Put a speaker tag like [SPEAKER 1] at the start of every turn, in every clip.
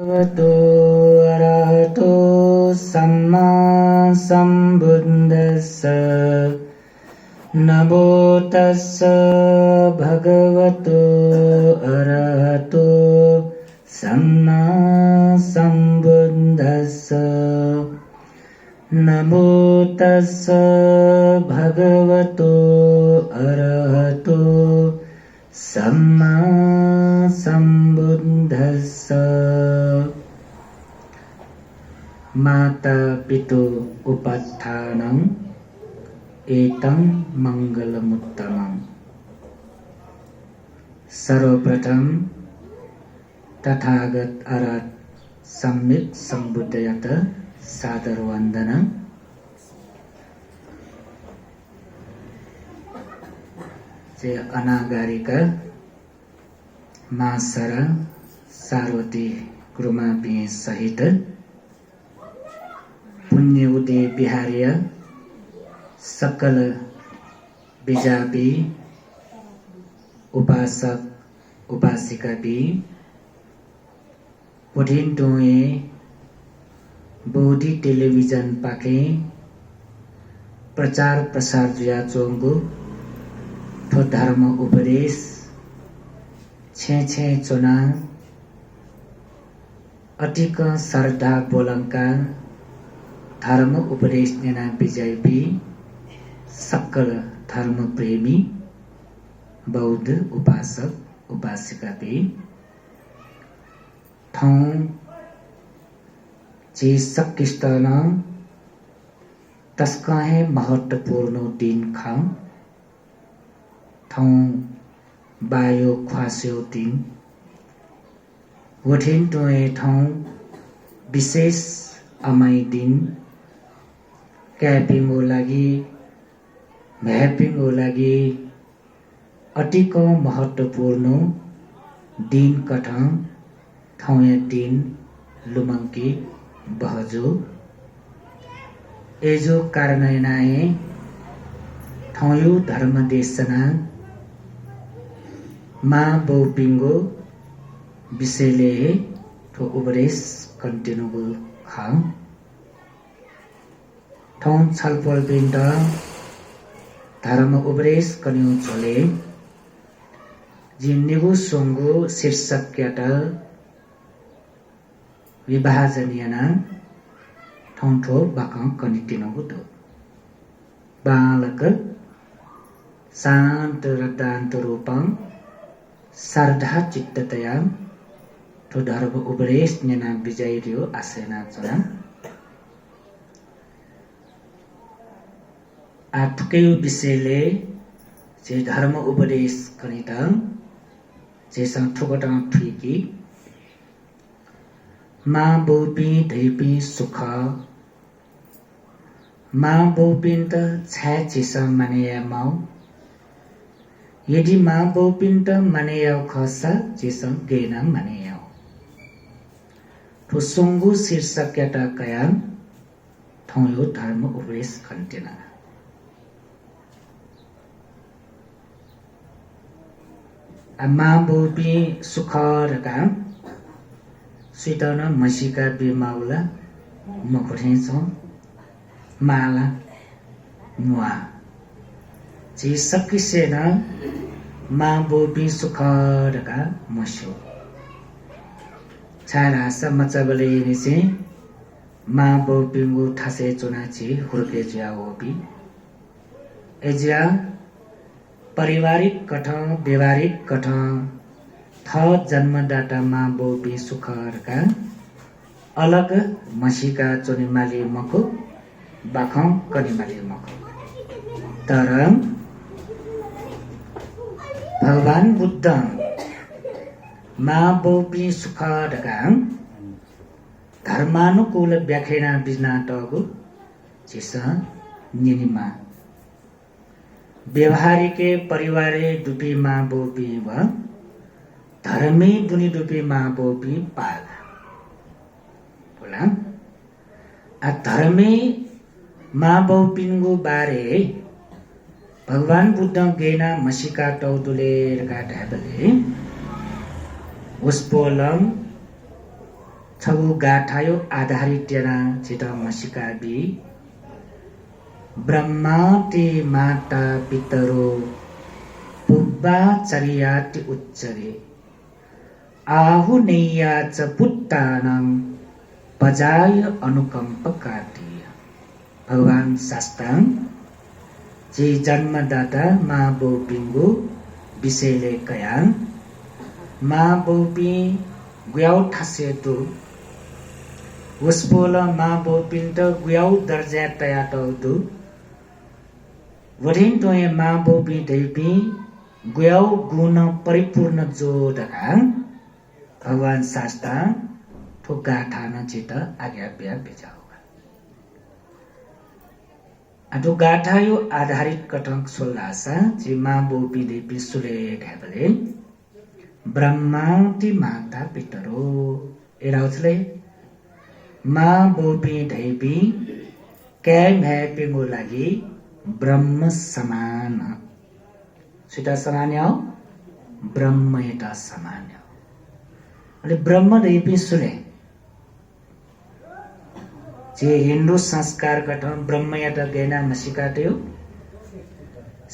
[SPEAKER 1] भगवतो अरहतो सम्मा सम्बुद्धस्स नमो तस्स भगवतो अरहतो सम्मा सम्बुद्धस्स नमो तस्स भगवतो अरहतो सम्मा सम्बुद्धस्स। माता पितु उपत्थानं एतं मंगलमुत्तमम्। सर्वप्रथम तथागत अरहत सम्यक सम्बुद्धयत सादर वंदनं। जे अनागारिका मासरा सार्वती गुरुमापी सहित पुण्य उदय बिहार्य सकल बिजापी उपासक उपासिका भी पुठिन टोए बोधी टेलिभिजन पाके प्रचार प्रसार जुया चोंगु ठो धर्म उपदेश छे चुना अटिक श्रद्धा बोलंका धर्म उपदेश नेना विजयपी सकल धर्म प्रेमी बौद्ध उपासक उपासिका भी ठौं जे सकिस्तन तस्काहे महत्वपूर्ण दिन खां ठौं बायो ख्वास्यो दिन वठिन टोए ठौं विशेष अमाई दिन क्यापिङो लागि भ्यापिङो लागि अटिक महत्वपूर्ण दिन कठं ठौया दिन लुमंकी बहजो एजो कारणनाए ठौयु धर्म देशना मा बौपिंगो विषयले ठो उपदेश कन्टिन्यू खां ठौं छलफल बिन्द धर्म उपदेश कन्यु चले जिन्निगु सोंगु शीर्षक क्याटा विभाजनीयना ठौं ठो बाका कनिटिनगु दो बालक शांत रदांत रूपं श्रद्धा चित्ततया ठो धर्म उपदेश नेना विजय रियो आसेना चला आठुकै विषयले जे धर्म उपदेश कनिता जे ठुकटा ठुकी माँ बोपी धैपी सुख माँ बोपिन त छ्या चिसा मानेया माउ यदि माँ बोपिन त मानेयाउ खसा चिसा गेना मानेयाउ ठो सोंगु शीर्षक क्याटा कयान ठौयो धर्म उपदेश कन्टेना माँ बोपी सुख रका सुइतन मसीका बिमाउला मखुठे छ माला मुआ जी सकिसेन माँ बोपी सुख रका मस्यो छारा मचबले निसे माँ बोपिंगु ठासे चुनाची हुर्के ज्या होपी एज्या पारिवारिक कठं व्यवहारिक कठं थ जन्मदाता माँ बोपी सुखरका अलग मसीका चोनिमाली मको बाखं कनिमाली मको तर भगवान बुद्ध माँ बोपी सुखरका धर्मानुकूल व्याख्याना बिजना टगु चिस निनिमा व्यवहारिके परिवारे दुपी माँ बोपी व धर्मी दुनी दुपी माँ बोपी पाल बोला आ धर्मी माँ बोपिंगु बारे भगवान बुद्ध गेना मसिका टौदुले रका ढाबले उसपोलम छबु गाठायो आधारित टेना छिटा मसिका बी ब्रह्मा ते माता पितरो पुब्बा चरियाति उच्चरे आहु नैया च पुट्टानं पजाय अनुकंप कार्तीय। भगवान शास्त्रांग जे जन्मदाता माँ बोपिंगु विषयले कयां माँ बोपी गुयाउ ठासे दु उसपोला माँ बोपिंट गुयाउ दर्जा तया दु वरिन तोय माँ बोपी दैपी गुयाउ गुण परिपूर्ण जो दका भगवान शास्त्र ठो गाठान चित आज्ञा ब्या बेजाओ अदो गाठायो आधारित कटंक सोल्लासा जे माँ बोपी दैपी सुले घाबले ब्रह्माति माता पितरो एराउसले माँ बोपी दैपी कै भ्यापिङो लागि ब्रह्म समान सिता समान हो ब्रह्म एटा समान हो अले ब्रह्म दैपी सुले जे हिन्दू संस्कार कठन ब्रह्म एटा गैना मसिकाट्यो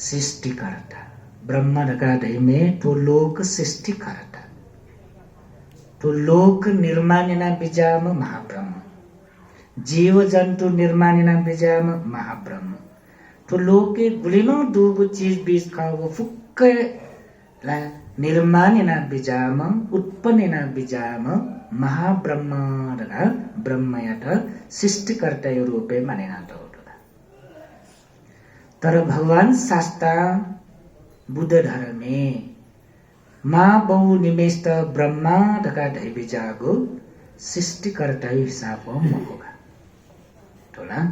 [SPEAKER 1] सृष्टिकर्ता ब्रह्म ढका दैमे तो लोक सृष्टिकर्ता तो लोक निर्माणिना बिजाम महाब्रह्म जीव जन्तु निर्माणिना बिजाम महाब्रह्म तो लोके गुलिनो दुगु चीज बीज खाओ फुक्क ला निर्माणिना बिजाम उत्पन्निना बिजाम महाब्रह्म ढका ब्रह्म एटा सृष्टिकर्ता यो रूपे मानेना दौडला तर भगवान शास्त्र बुद्ध धर्मे माँ बहु निमेष ब्रह्मा ढका ढैबी जागो सृष्टिकर्ता हिसाब मकोगा टोला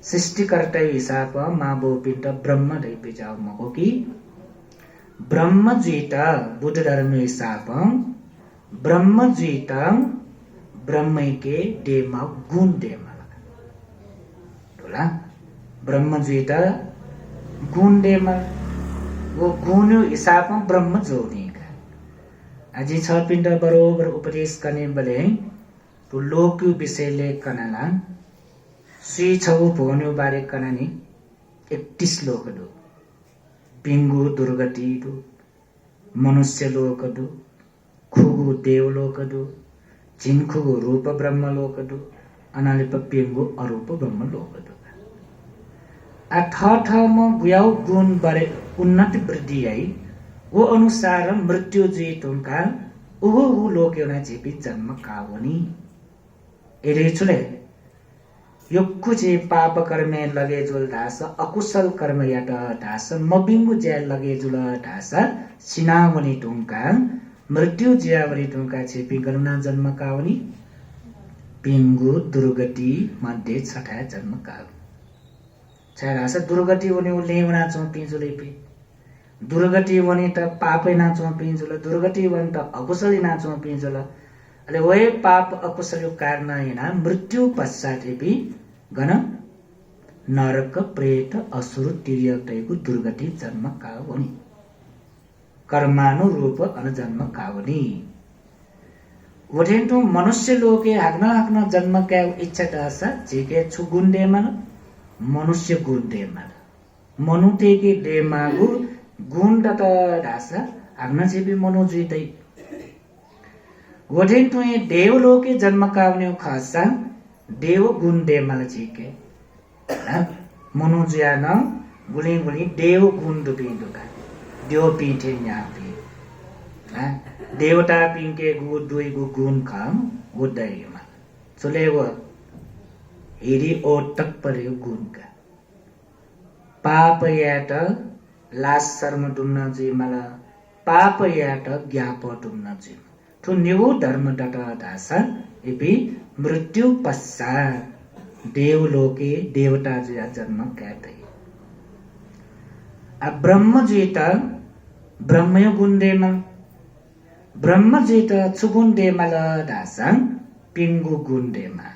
[SPEAKER 1] सृष्टिकर्ता हिसाब माँ बहु पिंड ब्रह्म ढैबी जाओ मको कि ब्रह्म जुइता बुद्ध धर्म हिसाब ब्रह्म जुइता ब्रह्म के डेमा गुण डेमा टोला ब्रह्म जुइता गुण डेमा वो गुण हिसाब में ब्रह्म जोड़ने का अजी छ पिंड बरोबर उपदेश करने बले तो लोक विषय ले कनाला श्री छौ भोन्यो बारे कनानी 31 लोक दो पिंगु दुर्गति दो मनुष्य लोक दो खुगु देव लोक दो जिनखुगु रूप ब्रह्म लोक दो अनालिप पिंगु अरूप ब्रह्म लोक दो अठाठामा गुयाउ गुण बारे उन्नति वृद्धि आई वो अनुसार मृत्यु जीत उनका उहो लोक एउटा जेपी जन्म कावनी एरे छुले योक्कु जे पाप कर्मे लगे जुल ढास अकुशल कर्म याट ढास मबिंगु जे लगे जुल ढास सिनावनी टुंका मृत्यु ज्यावरी टुंका जेपी गरुणा जन्म कावनी पिंगु दुर्गति मध्ये छठा जन्म कावनी छास दुर्गति वनी उले उना चोपी जुले पे दुर्गति वनी त पापै ना चोपी जुल दुर्गति वनी त अकुशल ना चोपी जुल अले वही पाप अकुशल कारण हैन मृत्यु पश्चात भी गण नरक प्रेत असुर तिर्यकको दुर्गति जन्म कावनी कर्मानुरूप अनजन्म कावनी वठेन्टो मनुष्य लोके हाग्न जन्म का इच्छा दास जेके छु गुण्डेमा मनुष्य गुण देमा मनुते के देमागु गुण दत ढास हाग्न जेबी मनो जुइदै वठेन्टो देव लोके जन्म कावने खासा देव गुण देमाल जीके मनो ज्यान गुली गुली देव गुण दुपिन्दुका देव पीठे न्यापी देवता पिंके गु दुई गु गुण काम गुदैमा चलेव हेरी ओटक पर्यो गुणका पाप याट लास शर्म डुम्न जिमला पाप याट ज्ञाप डुम्न जिम ठु निवो धर्म डाटा धासा एपि मृत्यु पश्चात देवलोके देवता जुया जन्म कादै आ ब्रह्म जुइता ब्रह्मयो गुण्डेमा ब्रह्म जुइता छुगुण्डेमा ल धासा पिंगु गुण्डेमा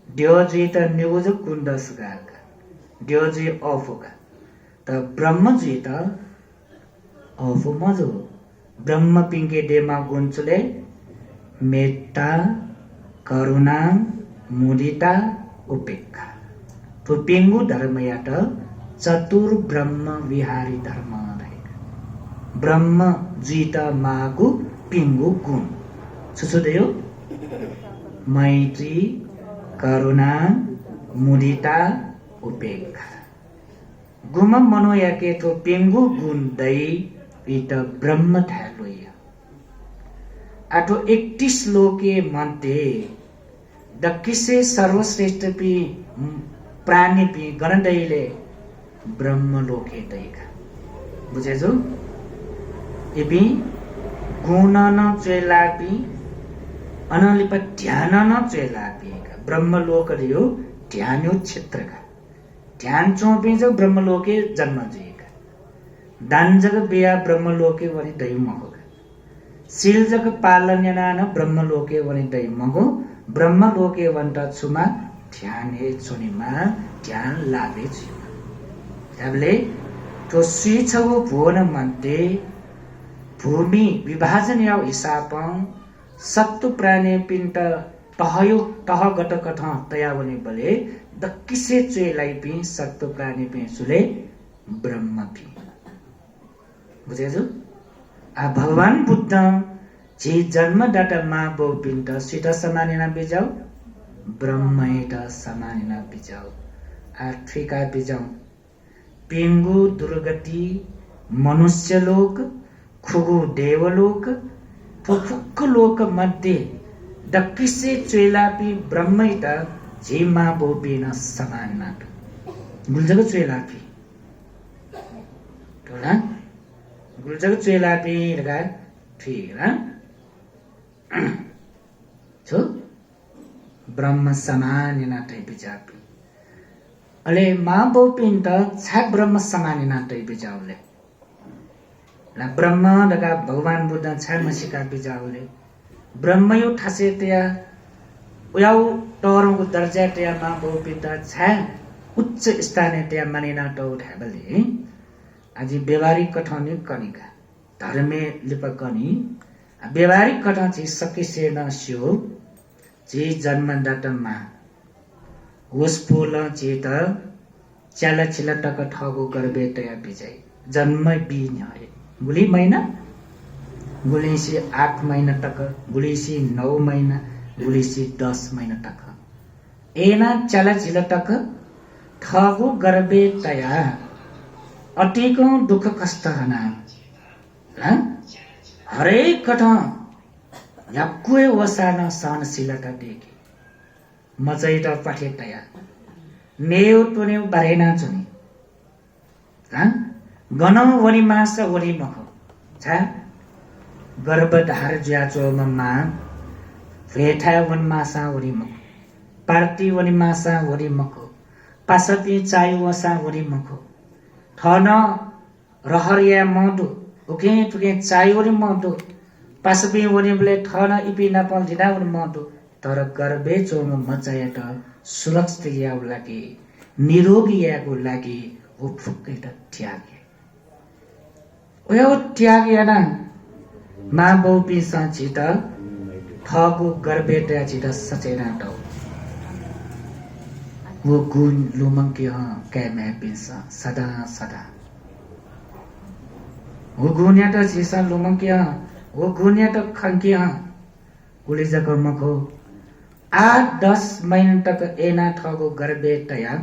[SPEAKER 1] ड्योजित न्यूज कुंडसगाका ड्योजी ऑफगा त ब्रह्मजित ऑफ मजो ब्रह्म पिंगे डेमा गुंचले मेटा करुणा मुदिता उपेक्षा तो पेंगु धर्म यात चतुर ब्रह्म विहारी धर्म रहेका ब्रह्म जीत मागु पिंगु गुण सुसुदेयो मैत्री करुणा मुदिता उपेक्षा गुम मनोयाके तो पेंगु गुण दई इत ब्रह्म थालोय आठो 31 लोके मध्ये दक्किसे सर्वश्रेष्ठ पी प्राणी पी गणदैले ब्रह्म लोके दैका बुझेजो एपी गुण न चेलापी अनलिप ध्यान न चेलापी ब्रह्म लोक रियो ध्यान यो क्षेत्र का ध्यान चौपी जो ब्रह्म लोके जन्म जिएका दान जग बिया ब्रह्म लोके वनि दै मगो सील जग पालन याना ब्रह्म लोके वनि दै मगो ब्रह्म लोके वन्टा छुमा ध्यान हे चुनिमा ध्यान लाभे छुमा त्याबले तो सुइछौ भुवन मध्ये भूमि विभाजन या हिसाब सत्तु प्राणी पिण्ड तहयो तह गट कथ तया वनि बले दक्किसे चेलाई पि सत्तु प्राणी पि सुले ब्रह्म पि बुझेजु आ भगवान बुद्ध जे जन्म डाटा मा बौ पिण्ड सित समानिना बिजाउ ब्रह्मैट समानिना बिजाउ आ ठिका बिजाउ पिंगु दुर्गति मनुष्य लोक खुगु देवलोक फुक्क लोक मध्ये दक्किसे चेलापी ब्रह्मैट जे मा बौ पिन समानिना गुल्जग चेलापी टोला गुल्जग चेलापी लगा ठीक है छो ब्रह्म समान नाटै बिजापी अले मा बौ पिण्ड छ ब्रह्म समान नाटै बिजाउले ला ब्रह्म लगा भगवान बुद्ध छ मसिका बिजाउले ब्रह्म यो ठासे त्या उयाउ टरको दर्जा त्या मा बौ पिण्ड छ उच्च स्थाने त्या मानिना टौ ढाबले आज व्यवहारिक कठनी कनिका धर्मे लिपकनी व्यवहारिक कठन चाहिँ सकिसे नस्यो जे जन्मदाटमा होसपोल चेत च्याला छिला टक ठगो गर्बे तया बिजय जन्म बिन है गुली महिना गुलीसी 8 महिना टक गुलीसी 9 महिना गुलीसी 10 महिना टक एना च्याला छिला टक ठगो गर्बे तया अटिको दुख कष्ट हना हरेक कठ याकुए वसान सहनशीलता देखे मजैत पाठे तया नेउ टुने बारेना चुनी गन वनि मास वनि मख छ गर्भधार ज्याचो ममा भेठा वन मासा वनि मख पार्टी वनि मासा वनि मख पासपी चाय वसा वनि मख ठन रहरिया मडु ओके टुके चाय वनि मडु पासपी वनि बले ठन इपि नपल दिना वनि मडु तर गर्भे चोम मचायट सुरक्षित याउ लागि निरोगी याको लागि ओ फुक्कै त त्यागे ओयो त्यागे ना मा बौ पिसा छित ठगु गर्भे त्या छित सचेना त वो गुण लुमंके कै मैं पिसा सदा सदा वो गुण या त छिसा लुमंके वो गुण या त खंके उले जक मखो 8-10 महीना तक एना ठगो गर्भे तया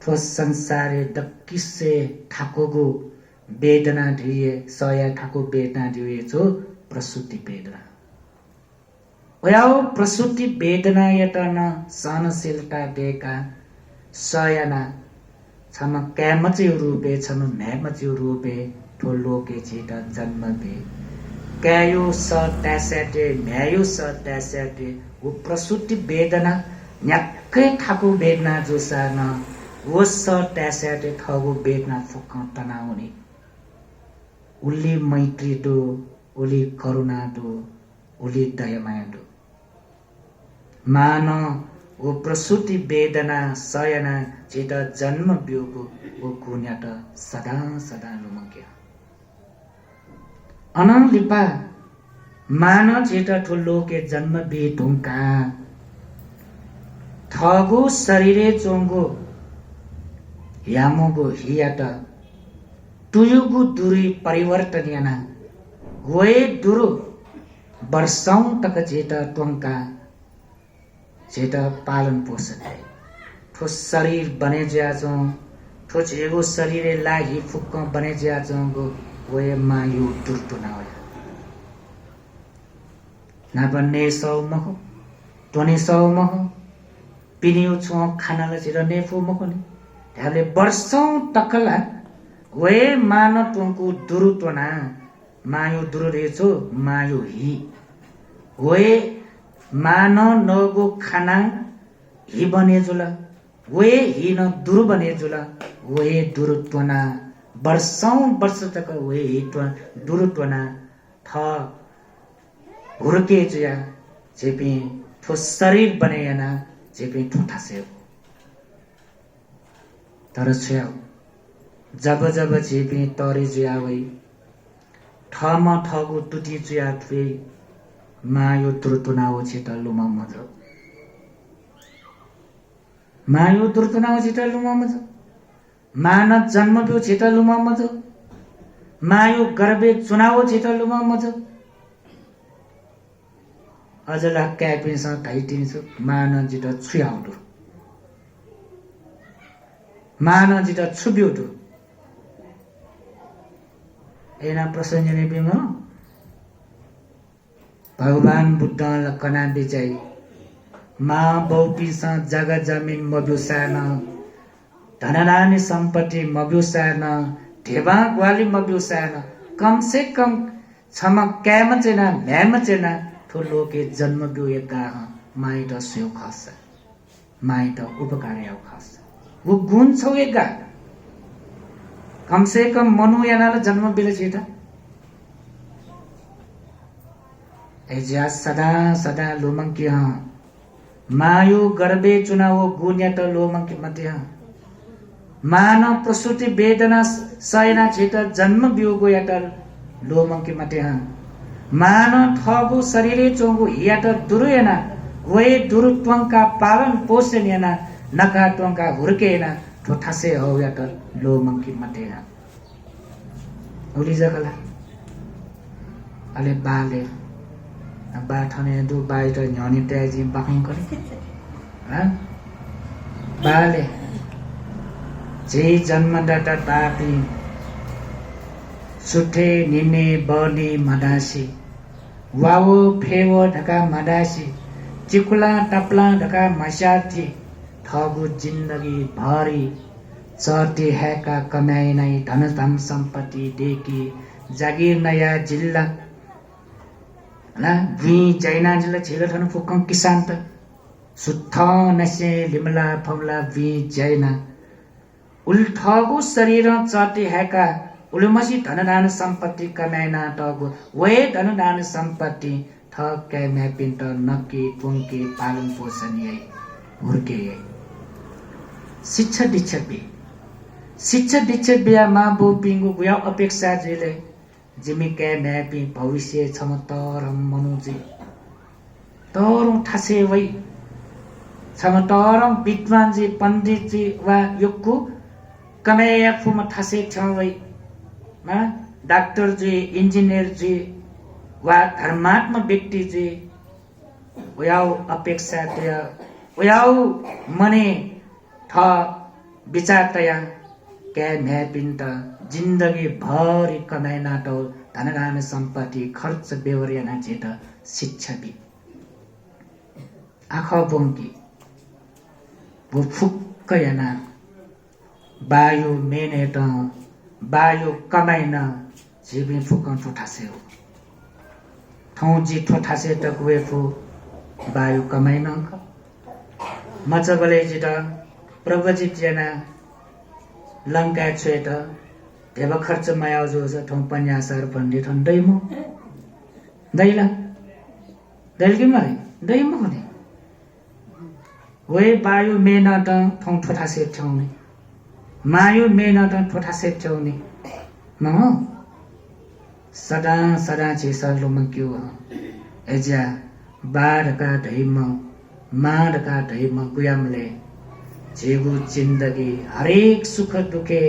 [SPEAKER 1] थो संसारे दक्किसे ठाकोगो वेदना ढिए सया ठाको वेदना ढिए जो प्रसूति वेदना ओयाओ प्रसूति वेदना यतन सहनशीलता बेका सयना छम कैमचे रूपे छम मैमचे रूपे ठो लोके छिट जन्म बे कैयो स त्यासेटे म्यायो स त्यासेटे वो प्रसूति वेदना न्याक्कै ठाको वेदना जो सान वो स त्यासेटे ठगो वेदना फुक्क तनाउने उल्ली मैत्री दो उली करुणा दो उली दयामाया दो मान वो प्रसूति वेदना सयना चित जन्म बियोको वो गुण्याट सदा सदा लुमक्या अनलिपा मान जेटा ठुल्लो के जन्म बे ढुङ्का थगो शरीरे चोङ्गो यामोगो हियाट टुयुगु दुरी परिवर्तन याना वे दुरु वर्षौं तक जेटा टोङ्का जेटा पालन पोषण है ठो शरीर बने जाचौं ठो झेगो शरीरे लागि फुक्क बने जाचौं गो वे मायु दुर्तुना हो ना बन्ने सौ महो टोने सौ महो पिनियो छो खानाला चिर नेफु मको नि त्याले वर्षौं तकला वे मान टोंकु दुरुतोना मायु दुरु रेचो मायु हि वे मान नगो खाना हि बने जुला वे हि न दुरु बने जुला वे दुरुत्वना वर्षौं वर्ष तक वे हि दुरुत्वना थ हुर्के जुया जेपी ठो शरीर बने याना जेपी ठुठा से तर छ्याउ जब जब जेपी तरे जुया वै ठमा ठगु टुटी जुया थ्वे मायो दुरुत्वना हो छिट लुमा मजो मायो दुर्तुना हो छिटा लुमा मजो मान जन्म बिउ छिटा लुमा मजो मायो गर्भे चुनाव छिटा लुमा मजो अजला क्यापिस धाइटिन्छु मान जिटा छुयाउडु मान जिटा छुब्युडु एना प्रसंजने बिमा भगवान बुद्ध लकना बिजय माँ बौपीसा जगह जमीन मब्युसान धनरानी सम्पत्ति मब्युसान ढेबा ग्वाली मब्युसान कम से कम क्षमा कैम चेना म्याम चेना ठुलो के जन्म बिउ एका माइत स्यो खस माइत उपकार याउ खस वो गुण छौ एका कम से कम मनु यानाले जन्म बिले छिटा एजा सदा सदा लोमंकी मायु गर्भे चुनाव गुण्यत लोमंकी मध्य मान प्रसूति वेदना सयना छिट जन्म बिउगो यात लोमंकी मध्य मान ठगु शरीरे चोंगु हियात दुरुयना वे दुरुत्वंका पालन पोषण याना नका त्वंका हुर्केना ठोठासे हो यात लोमंकी मध्य उली जगला अले बाले बाठने दु बाइट न्यनी त्याजी बाखङ करे बाले जे जन्मदाता तापी सुठे निने बनी मदासी वावो फेवो ढका मदासी चिकुला टपला ढका मसाथी ठगु जिन्दगी भरी चटी हैका कमाई नै धन धन सम्पत्ति देखी जागिर नया जिल्ला ना वी जैना जिल्ला छिलो ठन फुकम किसान त सुत्थ नसे लिमला फमला वी जैना उल्ठगु शरीर चटी हैका उलमसी धनदान सम्पत्ति कमाइना टगु वे धनदान सम्पत्ति ठक्कै म्यापिन्ट नक्की टुङ्की पालन पोषण यही हुर्के शिक्षा दीक्षा बिहा मा बो पिंगु गुया अपेक्षा जेले जिमी कै म्यापी भविष्य छम तरम मनुजी तरम ठासे वै छम तरम विद्वान जी पंडित जी वा युक्कु कमेया फुम ठासे छ वै मा डाक्टर जी इंजीनियर जी वा धर्मात्म व्यक्ति जी वयाउ अपेक्षा तया वयाउ मने ठ विचार तया कै म्यापिन्ट जिन्दगी भरि कमाइना टो धनदान सम्पत्ति खर्च बेवरियाना जेट शिक्षा बि आँखा बोंकी वो फुक्क याना बायो मेनेट बायो कमाइना जीवी फुक्क ठोठासे हो ठाउँ जी ठोठासे त कुए फु बायो कमाइना अंक मचगले जिट प्रभजित जना लंका छेट देव खर्च माया जो ठाउँ पन्यासर भन्ने ठन दैमो दैला दैलकी मारे दैमो हुने वे बायो मेहनत ठाउँ ठोठासे ठ्याउने मायो मेहनत ठोठासे ठ्याउने म सदा सदा छेसा लुमक्यो एजा बाढका ढैम माडका ढैम गुयामले जेगु जिन्दगी हरेक सुख दुखे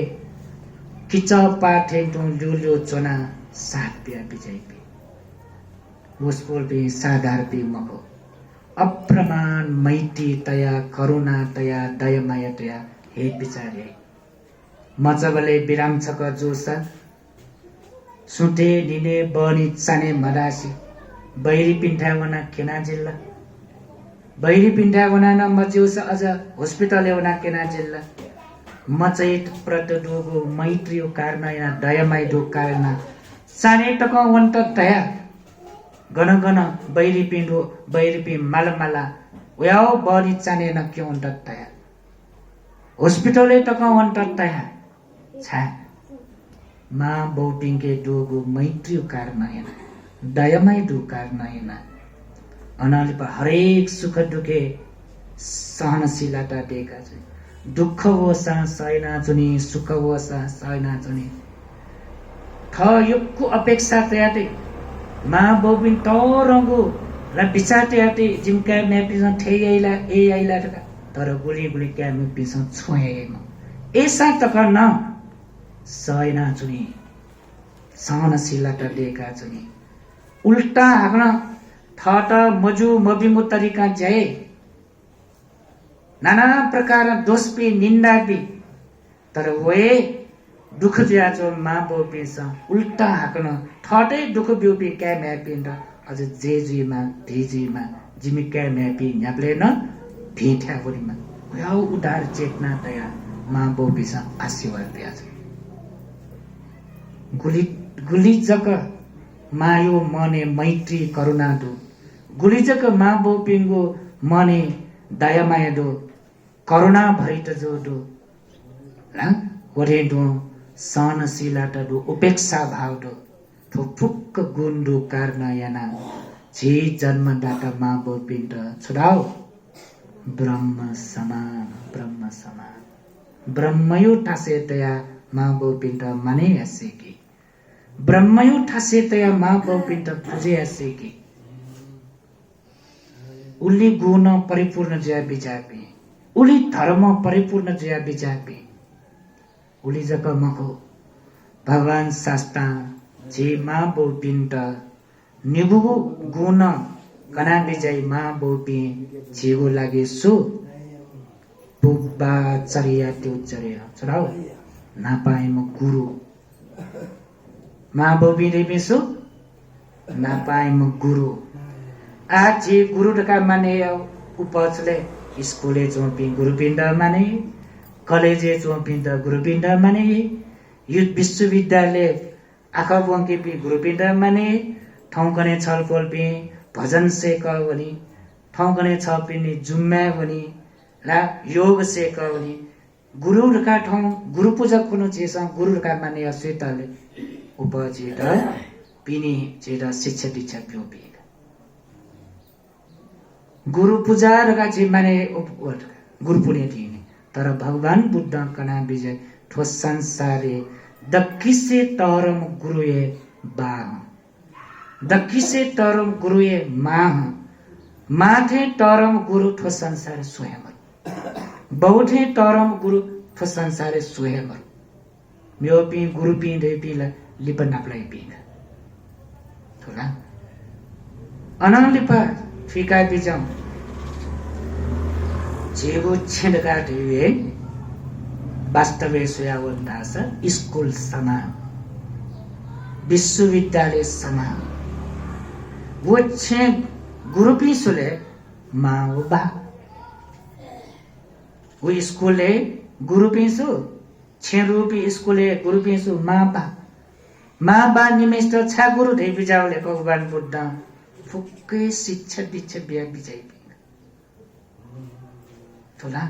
[SPEAKER 1] किचा पाठे टु ल्युल्यो चोना साथ पिया बिजयपी मुस्पोल भी साधार भी मको अप्रमाण मैटी तया करुणा तया दयमाया तया हे बिचारे मचबले बिराम छक जोसा सुटे निने बनी चाने मदासी बैरी पिन्ठावना केना जिल्ला बैरी पिन्ठावना न मज्यूस अझ हस्पिटल एवना केना जिल्ला मचैत प्रत डोगो मैत्रियो कारना या दयमाय दो कारना चाने टक वन्त तया गन गन बैरी पिन्डो बैरी पि माला व्याओ बनी चाने न के वन्त तया हस्पिटल टक वन्त तया छा मा बौटिङके डोगो मैत्रियो कारना या दयमाय दो कारना या अनालिप हरेक सुख दुखे सहनशीलता दिएका छन् दुःख वसा सैना चुनी सुख वसा सैना चुनी थ युक्कु अपेक्षा त्याते मा बोबिन तोरंगु र बिचाते जिमका नेपिसन ठेयैला ए आइला तर गुली गुली क्या मेपिसन छोएम एसा तक न सैना चुनी सहनशीलता दिएका छन् उल्टा हाक्न थट मजु मबिमु तरिका जय नाना प्रकार दोष भी निंदा भी तर वे दुख दिया जो माँ बो पिस उल्टा हाक्न थटे दुख बिउ भी क्या मैं पिंड अझ जे जुइमा धे जुइमा जिमी क्या मैं पि न्याप्ले न भिठ्या बुढीमा याउ उदार चेतना तया माँ बो पिस आशीर्वाद दिया गुली गुली जक मायो मने मैत्री करुणा दो गुली जक माँ बो पिंगो मने दयामाया दो करुणा भरित जो दो वरे दो सहनशीलता दो उपेक्षा भाव दो फुक्क गुण दो कारना याना जे जन्मदाता माँ बो पिण्ड छुडाओ ब्रह्म समान ब्रह्मयो ठासे तया माँ बो पिण्ड माने आसेकी ब्रह्मयो ठासे तया माँ बो पिण्ड पूजे आसेकी उली गुण परिपूर्ण जया बिजापी उली धर्म परिपूर्ण जया बिजापी उली जक मको भगवान शास्ता जे माँ बो पिण्ड निबु गुण कना बिजाई माँ बो पि जेगो लागे सो बुबा चरिया त्यो चरिया चराउ नापाए म गुरु माँ बो पि रेबेसो नापाए म गुरु आज गुरु ढका माने उपचले स्कूले चोपी गुरुपिण्ड माने कलेजे चोपी त गुरुपिण्ड माने युथ विश्वविद्यालय आखा बंके पि गुरुपिण्ड माने ठाउँकने छलकोल पि भजन सेक वनी ठाउँकने छ पिनि जुम्मा वनी ला योग सेक वनी गुरु ढका ठाउँ गुरु पूजा कुनो चेस गुरु ढका माने अस्वेतले उपजेट पिनि जेटा शिक्षा दीक्षा प्योपी गुरु पूजा रका छि माने गुरु पुण्य थिने तर भगवान बुद्ध कना विजय ठोस संसारे दक्किसे तरम गुरुए बाह दक्किसे तरम गुरुए माह माथे तरम गुरु ठोस संसार स्वयं बहुथे तरम गुरु ठोस संसार स्वयं म्यो पि गुरु पि दे पि लिपन नाप्लाई पि थोला अनलिपा फिका बिजम जेगो छेडका ढिवे वास्तवे सुयावन दास स्कूल समान विश्वविद्यालय समान वो छे गुरु पि सुले माओ बा वो स्कूले गुरु पि सु छे रुपी स्कूले गुरु पि सु मा बा निमेष छा गुरु धै बिजाउले भगवान बुद्ध फुक्कै शिक्षा दीक्षा बिहा बिजाइ थोला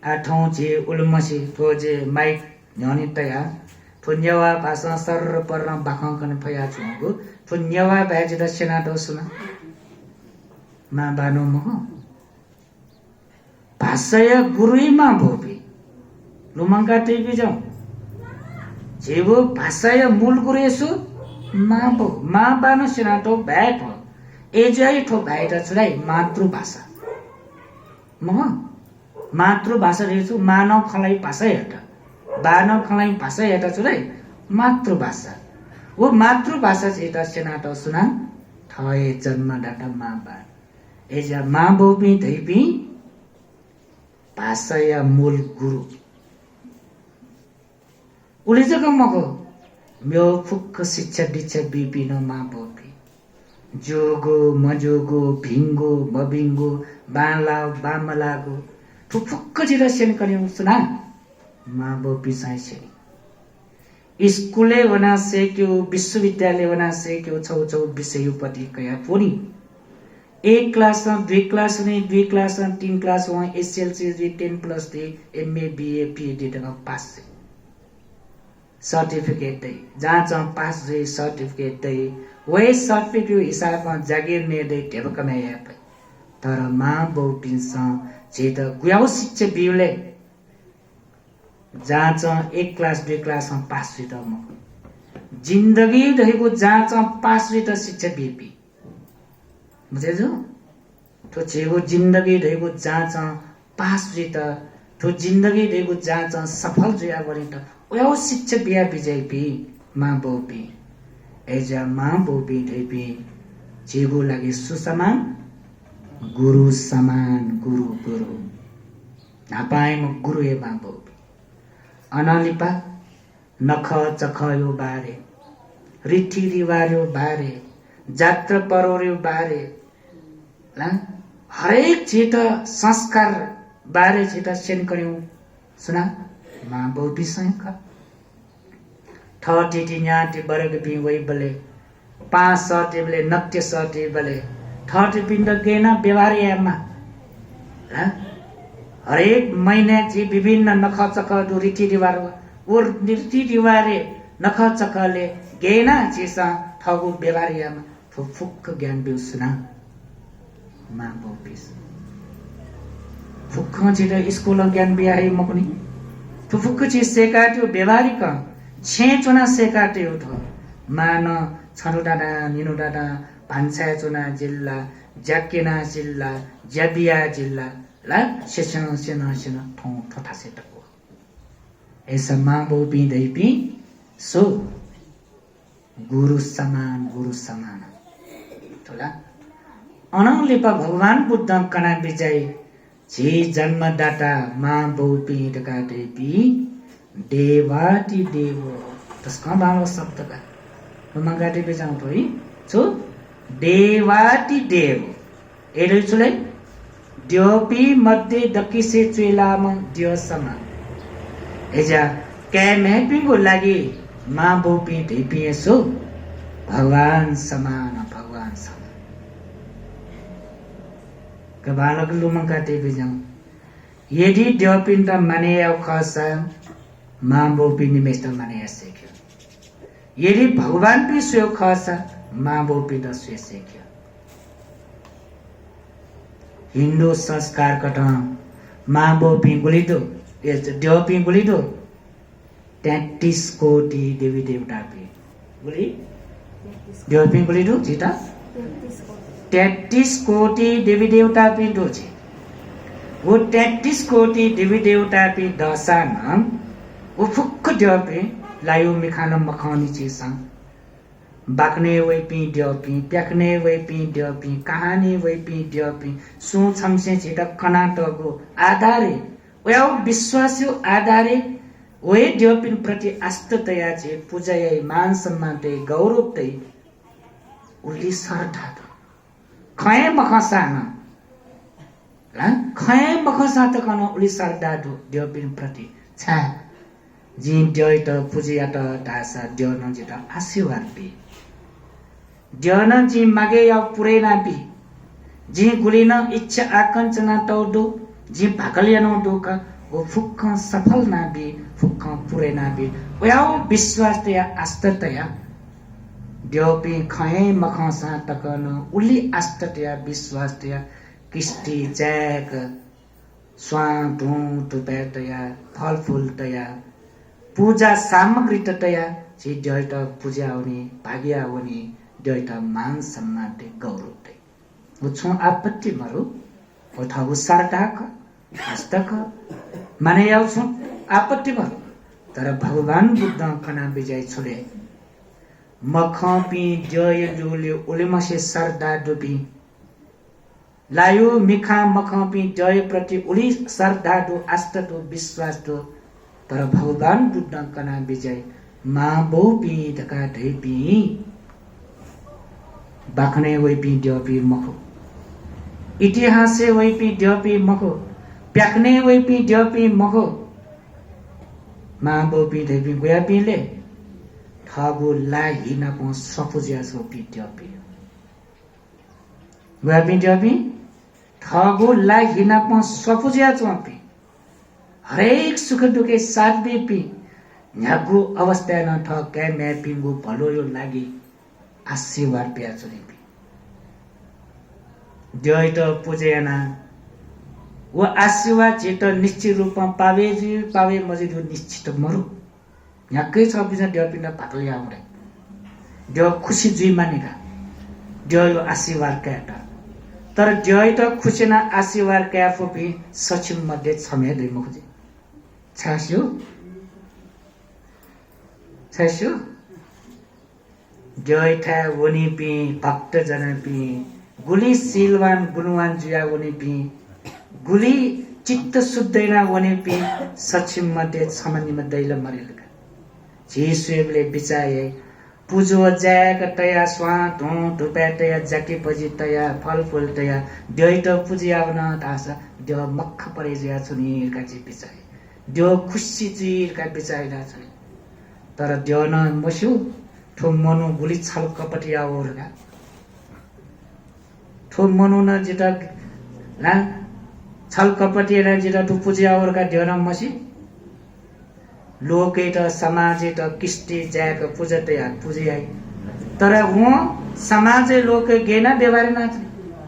[SPEAKER 1] आठौं जे उलमसी थोजे माइक न्यानी तया थुन्यवा भाषा सर पर बाखंकन फया छुगु थुन्यवा भाजी द सेना दोसना मा बानो मह भाषाय गुरुई मा भोपी लुमंगा टिभी जाऊ जेबो भाषाय मूल गुरु यसु मा बानो सिनाटो बैठ हो एजै ठो भाइट छुराई मातृभाषा म मातृभाषा रहेछु मानव खलाई भाषा हेट बानव खलाई भाषा हेट छुराई मातृभाषा वो मातृभाषा चाहिँ त सिनाटो सुना थए जन्म डाटा मा बा एजा मा बोपी धैपी भाषा या मूल गुरु उले जग मको म्यो फुक्क शिक्षा दीक्षा बिपिन मा बोपी जोगो मजोगो भिंगो मबिंगो बाला बामलागो फुक्क जिरा सेन करियो सुना मा बोपी साइसे स्कूले वना से क्यों विश्वविद्यालय वना से क्यों छौ छौ विषयपति कया पुनी एक क्लास में 2 क्लास में 2 क्लास में 3 क्लास में एसएलसी 10+3 एमए बीए पीएचडी तक पास सर्टिफिकेट दे जहाँ चाहिँ pass they certificate they way certificate हिसाब में जागिर ने दे टेब कमाया पे तर माँ बोपिन जे त गुयाउ शिक्षा बिउले जहाँ चाहिँ 1 क्लास 2 क्लास में पास हुई त म जिंदगी रहेको जहाँ चाहिँ पास हुई त शिक्षा बिपी बुझेछौ तो जेको जिंदगी रहेको जहाँ चाहिँ पास हुई त तो जिंदगी रहेको जहाँ चाहिँ सफल जुया गरे त उयो शिक्षा बिया बिजयपी माँ बोपी एजा माँ बोपी धैपी जेको लागि सुसमान गुरु समान गुरु गुरु नापाएम गुरु ए माँ बोपी अनलिपा नख चखयो बारे रीति रिवाजो बारे जात्रा परोर्यो बारे हरेक चीज संस्कार बारे चीज सेन करियो सुना माँ बोपी संका ठटी न्याटी बरग भी वही बले 5 सटे बले नत्य सटे बले ठटी पिंड गेना व्यवहार यामा हरेक महीने जी विभिन्न नख चख रीति रिवाज वो रीति रिवारे नख चखले गेना चीसा ठगु व्यवहार यामा फुक्क ज्ञान बिउ सुना माँ बोपी फुक्क चाहिँ स्कुल ज्ञान बिहा है म पनि फुक्क चाहिँ सेकाट्यो व्यवहारिक छे चुना सेकाट्यो उठो मान छनु डाडा निनु डाडा भान्सा चुना जिल्ला ज्याकेना जिल्ला ज्याबिया जिल्ला ला सेसन सेन सेन ठौ ठठा सेटको ऐसा माँ बोपी दैपी सो गुरु समान थोला अनलिपा भगवान बुद्ध कना विजय जे जन्मदाता माँ बोपी टका देवी देवाटी देव त्यसको भाव शब्दका मंगाटे बेजाउँ तो है छो देवाटी देव एरै छुले द्योपी मध्य दकिसे चेलाम द्यो समा एजा क्यामेपिङको लागि माँ बोपी ढिपी सो भगवान समान बालक लुमका देवी जाऊं यदि द्योपिन त माने खसा माँ बोपी निमेष माने सेक्यो यदि भगवान भी स्व खसा माँ बोपी त स्व सेक्यो हिंदू संस्कार कट माँ बोपी गुलिदो द्योपी गुलिदो 33 कोटी देवी देवता भी गुली द्योपी गुलिदो जीता 33 कोटी देवी देवता भी डोचे वो 33 कोटी देवी देवता भी दशान वो फुक्क द्योपी लायो मिखान मखानी Chisa बाकने way P द्योपी प्याकने way P द्योपी कहानी वे पी द्योपी सु छमसे छिटा कनाटको आधारे वे विश्वासयो आधारे वे द्योपिन प्रति आस्थतया छे पूजाय मान सम्मान ते गौरव ते उली सरधा खय मखसान खय मखसा त कन उली सरदा द्योपिन प्रति छा जी द्योय त पूजिया त दासा द्योन जित आशीर्वाद बि द्योन जी मागे या पुरेना बि जी गुलिन इच्छा आकांक्षना तौदो जी भाकलियानो दोका वो फुक्क सफल ना बि फुक्क पुरेना बि ओयाओ विश्वास तया आस्थतया द्योपी खय मखसा तकन उली आस्थतया विश्वास तया किस्ती जैक स्वाटू तुपैतया फल फूल तया पूजा सामग्री तया 지 ड्यट पूजा हुने भाग्य हुने ड्यट मान सम्मान ते गौरव ते उछो आपत्ति मरु ओथागु सरटाक हस्तक माने याउँछु आपत्ति मरु तर भगवान बुद्ध कना विजय छुले मखपी जय जुले उलेमसे सरदा डुबी लायो मिखा मखपी जय प्रति उली सरदा दो आस्था विश्वास दो तर भगवान बुद्ध कना विजय मा बो पी धका धै पी बाखने वै पी ड्यपी मखो इतिहासे वै पी ड्यपी मखो प्याक्ने वै पी ड्यपी मखो मा बो पी धै पी गोया पीले थागु ला हिना पो सफुजिया सो पी ड्यपी गोया पी ड्यपी थागु ला हिना पो सफुजिया चोपी हरेक सुख दुखे साथ भी पी न्यागु अवस्था न ठ कै मै पिंगु भलो यो लागि आशीर्वाद पिया चुनि पी ड्यट पूजेना वो आशीर्वाद चित निश्चित रूपमा पावे मजिदु निश्चित मरु न्याकै छ बिना ड्यपिना भातले आउँदै ड्य खुशी जुइ मानेका ड्य यो आशीर्वाद काटा तर ड्य त खुशीना आशीर्वाद क्या फोपी सचिम मध्ये छमे दुई मुखजी छास्यो ड्य था वनी पी भक्त जन पी गुली सिलवान गुणवान जुया वनी पी गुली चित्त शुद्धैना वनी पी सचिम मध्ये छमनि दैल मरेलका झिसुले बिचाए पूजो ज्याक तया स्वा धो धुपा तया जाके पछि तया फलफुल तया ड्यट पूजियाउन तास ड्य मक्ख परे ज्या छुनीका छि बिचाए ड्य खुशी जिरका बिचाइला छन् तर ड्य न मस्यु ठो मनु गुली छल कपटिया ओरगा ठो मनु न जिता ला छल कपटिया जिता ठो पूजिया ओरगा ड्य न मसी लोके त समाजे त किस्ती ज्याक पूजतया पूजियाई तर वो समाजे लोके गेना देवारेना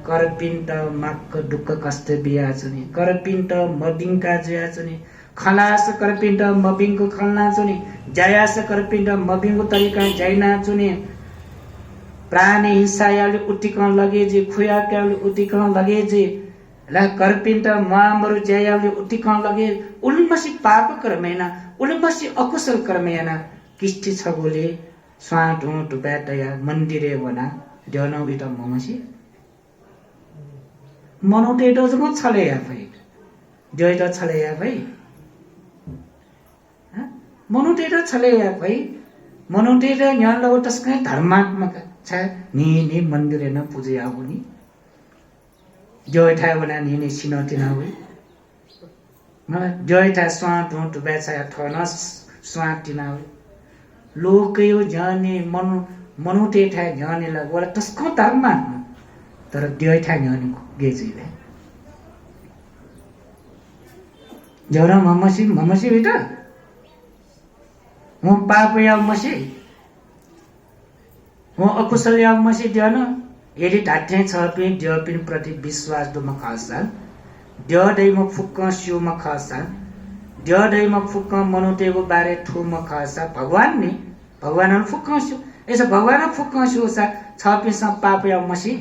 [SPEAKER 1] करपिन्ट मक्क दुःख कष्ट बिया छुनी करपिन्ट मबिङका जुया छुनी खलास करपिन्ट मबिङको खलना छुनी जयास करपिन्ट मबिङको तरिका जैना छुनी प्राणी हिंसायाले उटिकन लगेजे खुयाकाले उटिकन लगेजे ला करपिन्ट मामरु जयाले उटिकन लगे उल्मसी पाप कर्मेना उल्मसी अकुशल कर्मेना किष्टि छगोले स्वाटो टुपाटया मन्दिरे वना ड्यनौ बित ममसी मनोटे तो जको छले या भई ड्य त छले या भई मनोटे त छले या भई मनोटे र न्यान लगो तस्कै धर्मात्मक छ नि मन्दिरे न पूजे आउनी ड्य था वना नि सिनति न होई ड्य था स्वाटो टुपाचा थन स्वाटि न होई लोकयो जाने मनुटे था जाने ला वला तस्को धर्मात्मक तर ड्य था जाने गेजिले जरा ममसी बेटा वो पाप या मसी वो अकुशल या मसी ड्यन यदि ढाटे छ पे ड्य पिन प्रति विश्वास दो मखासा ड्य दैम फुक्क स्यु मखासा ड्य दैम फुक्क मनुटेको बारे ठु मखासा भगवान फुक्क स्यु यसो भगवान फुक्क स्यु छ पिस पाप या मसी